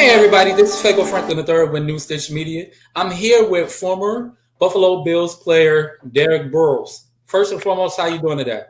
Hey everybody, this is Fago Franklin III with New Stitch Media. I'm here with former Buffalo Bills player Derrick Burroughs. First and foremost, how you doing today?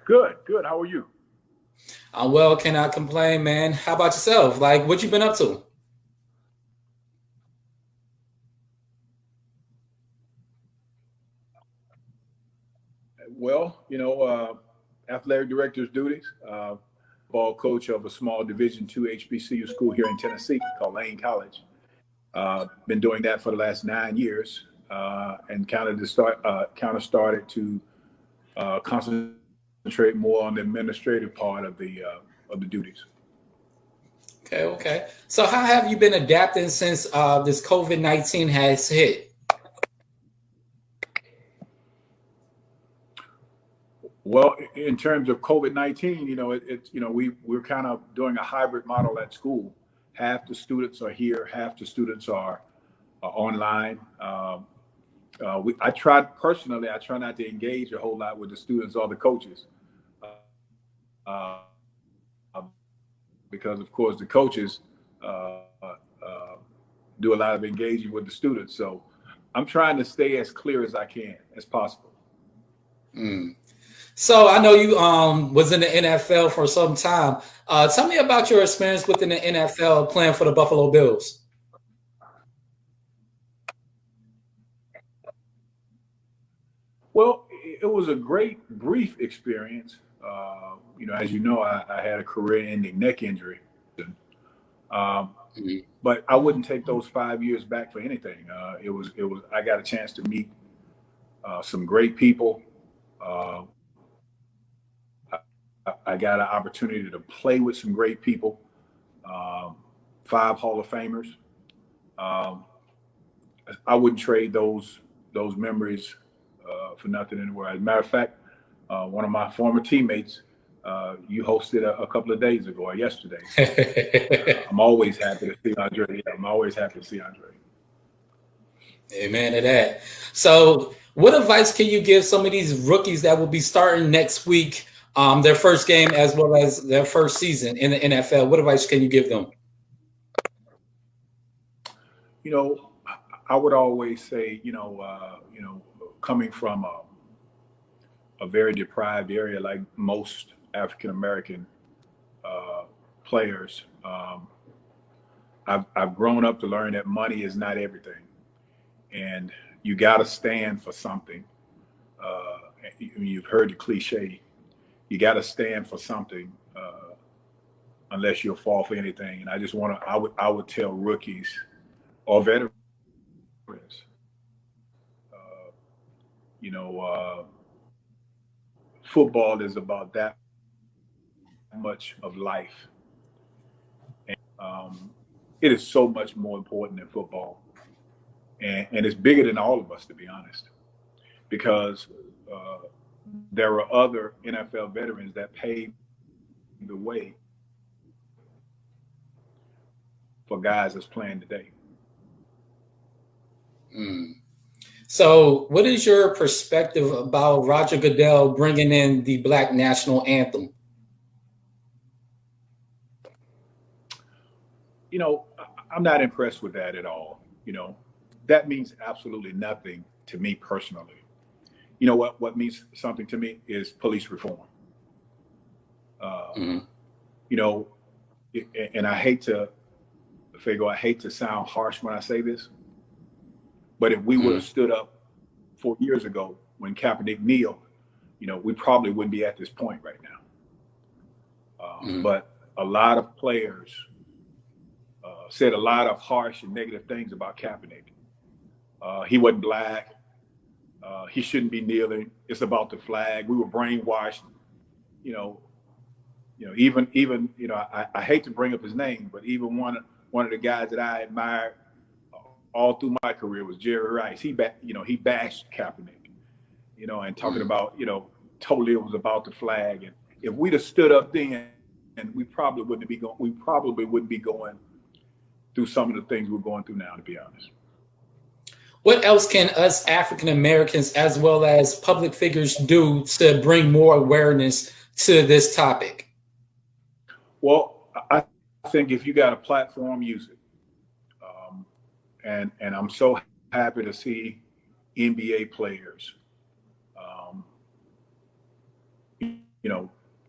Good, good. How are you? I'm well, cannot complain, man. How about yourself? Like, what you been up to? Well, athletic director's duties, ball coach of a small Division II HBCU school here in Tennessee called Lane College. Been doing that for the last 9 years, and kind of started to concentrate more on the administrative part of the duties. Okay. So, how have you been adapting since this COVID-19 has hit? Well, in terms of COVID-19, we're kind of doing a hybrid model at school. Half the students are here, half the students are online. I try personally. I try not to engage a whole lot with the students or the coaches, uh, because of course the coaches do a lot of engaging with the students. So I'm trying to stay as clear as I can as possible. Mm. So, I know you was in the NFL for some time. Tell me about your experience within the NFL playing for the Buffalo Bills. Well, it was a great brief experience. As you know, I had a career-ending neck injury, um, Mhm. but I wouldn't take those 5 years back for anything. It was. I got a chance to meet some great people. Uh, I got an opportunity to play with some great people. Um, 5 Hall of Famers. Um, I wouldn't trade those memories for nothing in the world. As a matter of fact, one of my former teammates, you hosted a couple of days ago or yesterday. So I'm always happy to see Andre. Yeah, I'm always happy to see Andre. Amen to that. So, what advice can you give some of these rookies that will be starting next week, their first game as well as their first season in the NFL? What advice can you give them? You know, I would always say, coming from a very deprived area like most African American uh, players, I've grown up to learn that money is not everything, and you got to stand for something. Uh, you've heard the cliche, you got to stand for something, unless you'll fall for anything. And I just want to, I would tell rookies or veterans, uh, you know, uh, football is about that much of life. Um, it is so much more important than football, and it's bigger than all of us, to be honest, because uh, there are other NFL veterans that paved the way for guys that's playing today. Mm. So, what is your perspective about Roger Goodell bringing in the Black National Anthem? I'm not impressed with that at all. That means absolutely nothing to me personally. You know what means something to me is police reform. Uh, Mhm. you know, and I hate to sound harsh when I say this, but if we would have Mhm. stood up 4 years ago when Kaepernick kneeled, we probably wouldn't be at this point right now. Mhm. But a lot of players said a lot of harsh and negative things about Kaepernick. He wasn't black. He shouldn't be kneeling. It's about the flag. We were brainwashed. You know, even I hate to bring up his name, but even one of the guys that I admired all through my career was Jerry Rice. He bashed Kaepernick. And talking Mhm. about totally it was about the flag. And if we'd have stood up then, and we probably wouldn't be going through some of the things we're going through now, to be honest. What else can us African Americans, as well as public figures, do to bring more awareness to this topic? Well, I think if you got a platform, use it. And I'm so happy to see NBA players, um,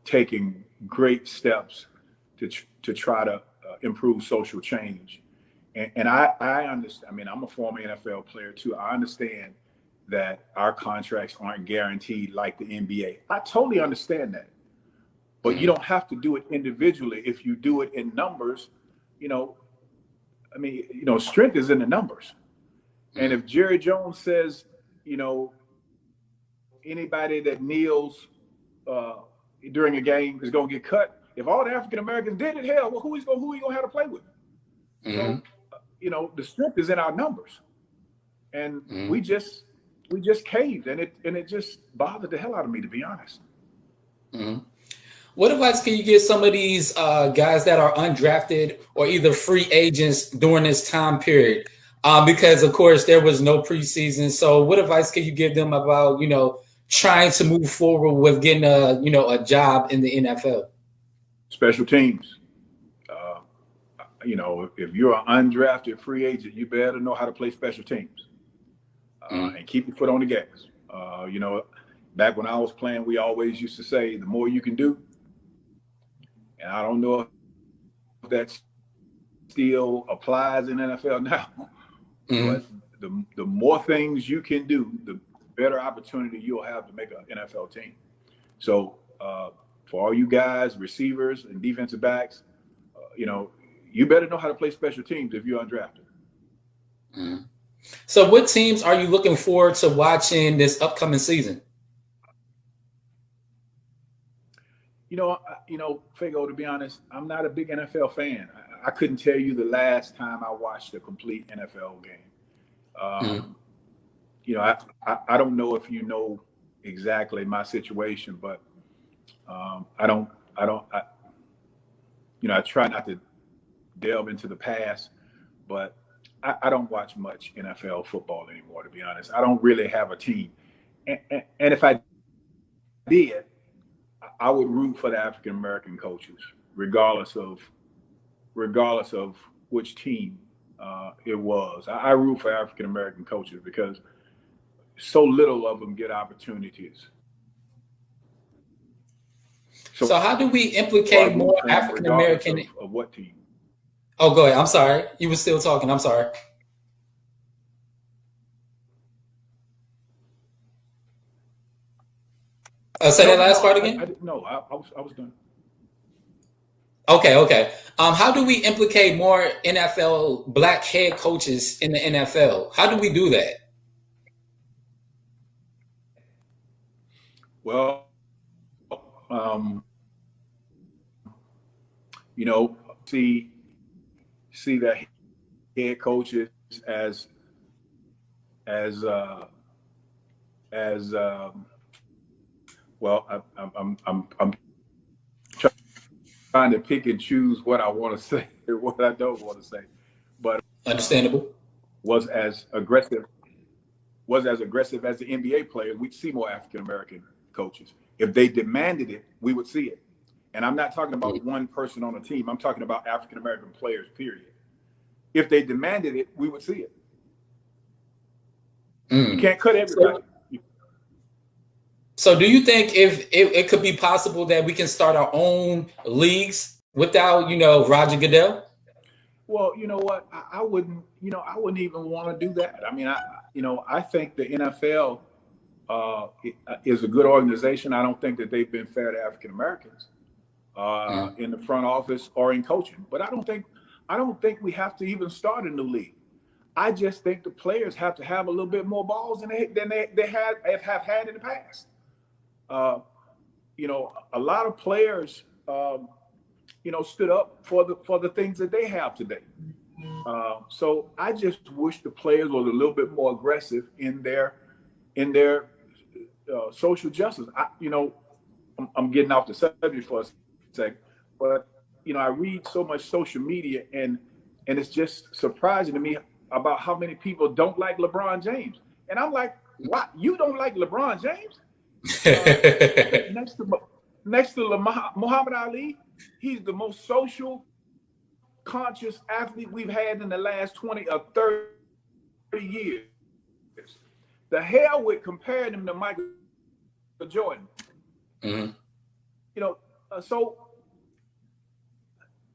taking great steps to try to improve social change. And I understand. I mean, I'm a former NFL player too. I understand that our contracts aren't guaranteed like the NBA. I totally understand that. But you don't have to do it individually. If you do it in numbers, strength is in the numbers. And if Jerry Jones says, anybody that kneels during a game is going to get cut, if all the African Americans did it, hell, well, who he going to have to play with? So, the strength is in our numbers, and we just caved, and it just bothered the hell out of me, to be honest. What advice can you give some of these guys that are undrafted or either free agents during this time period? Because of course there was no preseason. So what advice can you give them about, trying to move forward with getting a job in the NFL? Special teams. If you're an undrafted free agent, you better know how to play special teams and keep your foot on the gas. Back when I was playing, we always used to say, the more you can do. And I don't know if that still applies in NFL now, but the more things you can do, the better opportunity you'll have to make an NFL team. So for all you guys, receivers and defensive backs, you better know how to play special teams if you're undrafted. So what teams are you looking forward to watching this upcoming season? Fago, to be honest, I'm not a big NFL fan. I couldn't tell you the last time I watched a complete NFL game. I don't know if you know exactly my situation, but I try not to delve into the past, but I don't watch much NFL football anymore, to be honest. I don't really have a team. And if I did, I would root for the African-American coaches, regardless of which team it was. I root for African-American coaches because so little of them get opportunities. So how do we implicate more African-American? Of what team? Oh, go ahead. I'm sorry. You were still talking. I'm sorry. Say that last part again? I was done. Okay. How do we implicate more NFL black head coaches in the NFL? How do we do that? Well, see that head coaches as well. I'm trying to pick and choose what I want to say and what I don't want to say, but understandable. Was as aggressive as the NBA players. We'd see more African American coaches. If they demanded it, we would see it. And I'm not talking about one person on a team. I'm talking about African American players, period. If they demanded it, we would see it. You can't cut everybody. So do you think if it could be possible that we can start our own leagues without, Roger Goodell? Well, you know what? I wouldn't even want to do that. I mean, I think the NFL is a good organization. I don't think that they've been fair to African Americans in the front office or in coaching. But I don't think we have to even start a new league. I just think the players have to have a little bit more balls than they have had in the past. A lot of players, stood up for the things that they have today. So I just wish the players was a little bit more aggressive in their social justice. I'm getting off the subject for a second, but I read so much social media, and it's just surprising to me about how many people don't like LeBron James. And I'm like, what? You don't like LeBron James? next to Muhammad Ali, he's the most social, conscious athlete we've had in the last 20 or 30 years. The hell with comparing him to Michael Jordan. Mm-hmm. You know, so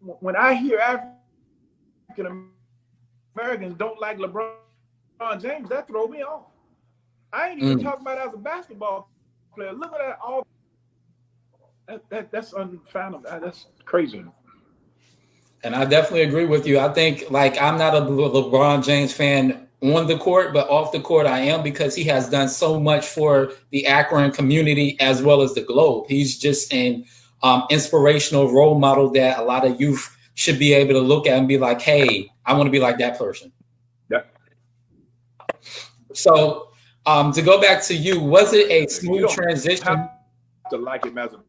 when I hear African Americans don't like LeBron James, that throws me off. I ain't even talking about as a basketball player. Look at that all. That's unfathomable. That's crazy. And I definitely agree with you. I think, like, I'm not a LeBron James fan on the court, but off the court I am, because he has done so much for the Akron community as well as the globe. He's just an inspirational role model that a lot of youth should be able to look at and be like, hey, I want to be like that person. Yeah. So to go back to you, was it a smooth transition? Have to like him as a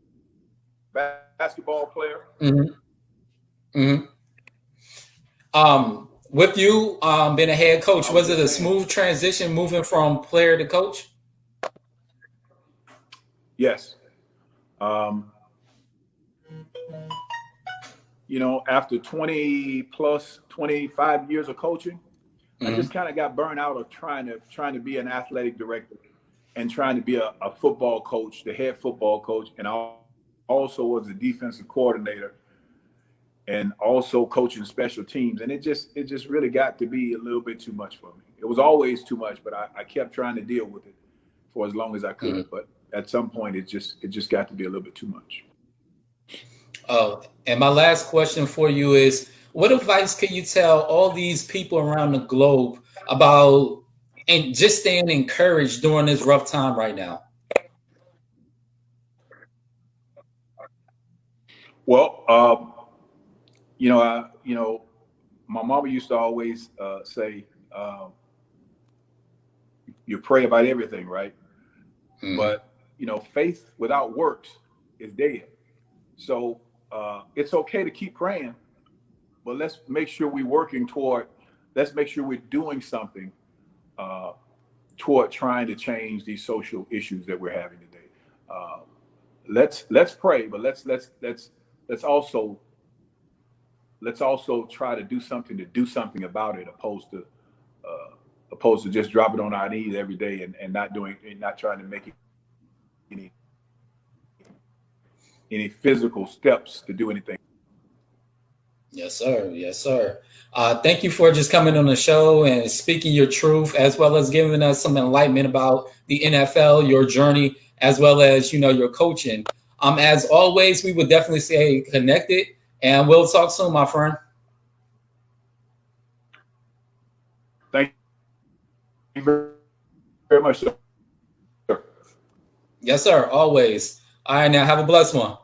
basketball player. Mm-hmm. Mm-hmm. With you being a head coach, was it a smooth transition moving from player to coach? Yes. You know, after 25 years of coaching, I just kind of got burned out of trying to be an athletic director and trying to be a football coach, the head football coach, and I also was a defensive coordinator and also coaching special teams. And it just really got to be a little bit too much for me. It was always too much, but I kept trying to deal with it for as long as I could. But at some point, it just got to be a little bit too much. Oh, and my last question for you is, what advice can you tell all these people around the globe about and just staying encouraged during this rough time right now? Well, my mama used to always say, you pray about everything, right? Mm-hmm. But, faith without works is dead. So it's okay to keep praying, but let's make sure let's make sure we're doing something toward trying to change these social issues that we're having today. Let's pray, but let's also try to do something about it, opposed to just dropping on our knees every day and not trying to make any physical steps to do anything. Yes, sir. Yes, sir. Thank you for just coming on the show and speaking your truth, as well as giving us some enlightenment about the NFL, your journey, as well as, your coaching. As always, we would definitely stay connected, and we'll talk soon, my friend. Thank you very much, sir. Yes, sir. Always. All right, now have a blessed one.